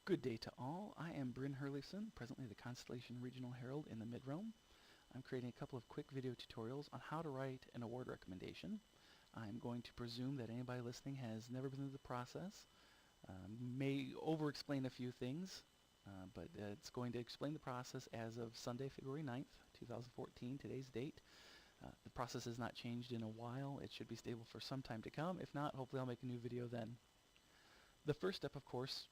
Good day to all. I am Bryn Hurleyson, presently the Constellation Regional Herald in the Midrealm. I'm creating a couple of quick video tutorials on how to write an award recommendation. I'm going to presume that anybody listening has never been through the process, may over-explain a few things, but it's going to explain the process as of Sunday, February 9th, 2014, today's date. The process has not changed in a while. It should be stable for some time to come. If not, hopefully I'll make a new video then. The first step, of course,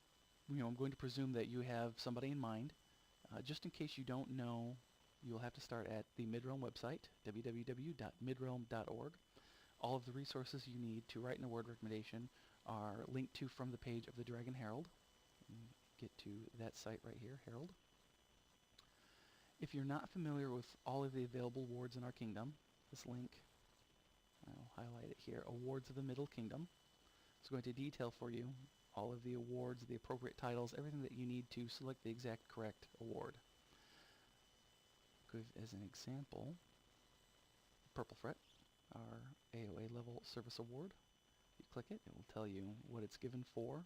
I'm going to presume that you have somebody in mind. Just in case you don't know, you'll have to start at the Midrealm website, www.midrealm.org. All of the resources you need to write an award recommendation are linked to from the page of the Dragon Herald. Get to that site right here, Herald. If you're not familiar with all of the available awards in our kingdom, this link, I'll highlight it here, Awards of the Middle Kingdom. It's going to detail for you all of the awards, the appropriate titles, everything that you need to select the exact correct award. Give as an example, Purple Fret, our AOA level service award. If you click it, it will tell you what it's given for.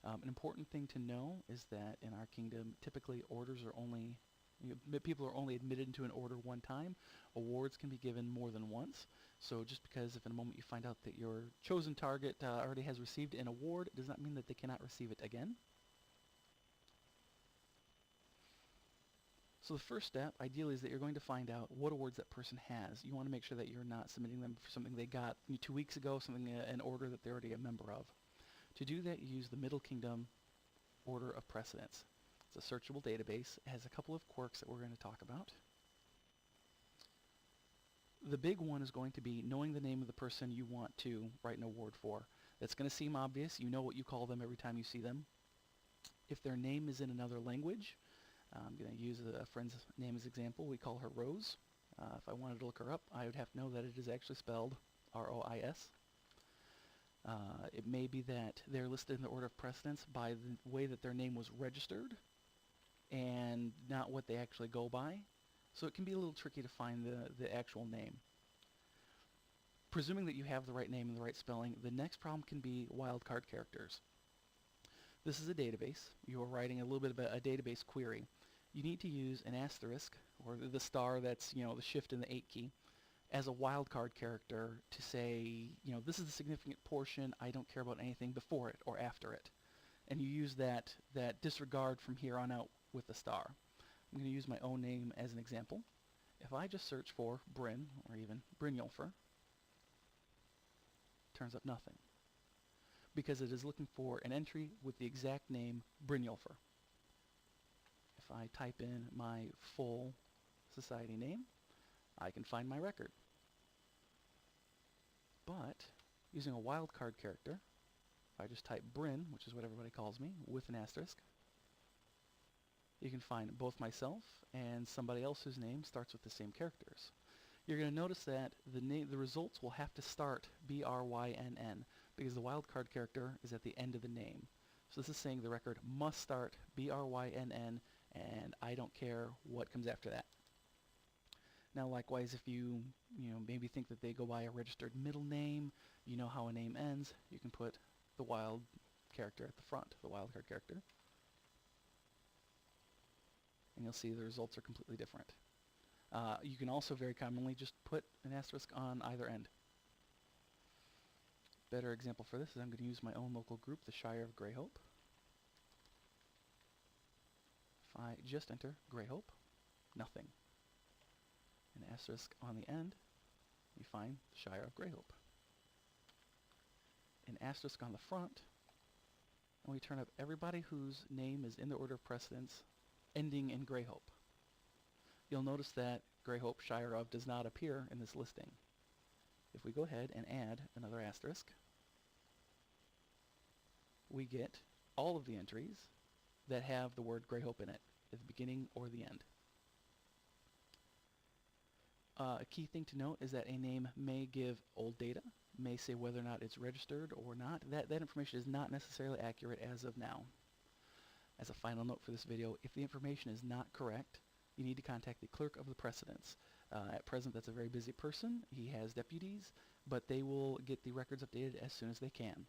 An important thing to know is that in our kingdom, typically orders are only people are only admitted into an order one time. Awards can be given more than once. So just because if in a moment you find out that your chosen target already has received an award, it does not mean that they cannot receive it again. So the first step, ideally, is that you're going to find out what awards that person has. You want to make sure that you're not submitting them for something they got 2 weeks ago, something an order that they're already a member of. To do that, you use the Middle Kingdom Order of Precedence. It's a searchable database. It has a couple of quirks that we're going to talk about. The big one is going to be knowing the name of the person you want to write an award for. That's going to seem obvious. You know what you call them every time you see them. If their name is in another language, I'm going to use a friend's name as example. We call her Rose. If I wanted to look her up, I would have to know that it is actually spelled R-O-I-S. It may be that they're listed in the order of precedence by the way that their name was registered and not what they actually go by. So it can be a little tricky to find the actual name. Presuming that you have the right name and the right spelling, the next problem can be wildcard characters. This is a database. You are writing a little bit of a database query. You need to use an asterisk, or the star that's, the shift and the 8 key, as a wildcard character to say, this is the significant portion, I don't care about anything before it or after it. And you use that disregard from here on out with the star. I'm going to use my own name as an example. If I just search for Bryn, or even Brynjolfr, turns up nothing, because it is looking for an entry with the exact name Brynjolfr. If I type in my full society name, I can find my record. But using a wildcard character, if I just type Bryn, which is what everybody calls me, with an asterisk, you can find both myself and somebody else whose name starts with the same characters. You're going to notice that the results will have to start B-R-Y-N-N because the wildcard character is at the end of the name. So this is saying the record must start B-R-Y-N-N, and I don't care what comes after that. Now likewise, if you maybe think that they go by a registered middle name, you know how a name ends, you can put the wild character at the front, the wildcard character. And you'll see the results are completely different. You can also very commonly just put an asterisk on either end. Better example for this is I'm going to use my own local group, the Shire of Greyhope. If I just enter Greyhope, nothing. An asterisk on the end, you find the Shire of Greyhope. An asterisk on the front, and we turn up everybody whose name is in the order of precedence ending in Greyhope. You'll notice that Greyhope Shire of does not appear in this listing. If we go ahead and add another asterisk, we get all of the entries that have the word Greyhope in it at the beginning or the end. A key thing to note is that a name may give old data, may say whether or not it's registered or not. That information is not necessarily accurate as of now. As a final note for this video, if the information is not correct, you need to contact the clerk of the Precedence. At present, that's a very busy person. He has deputies, but they will get the records updated as soon as they can.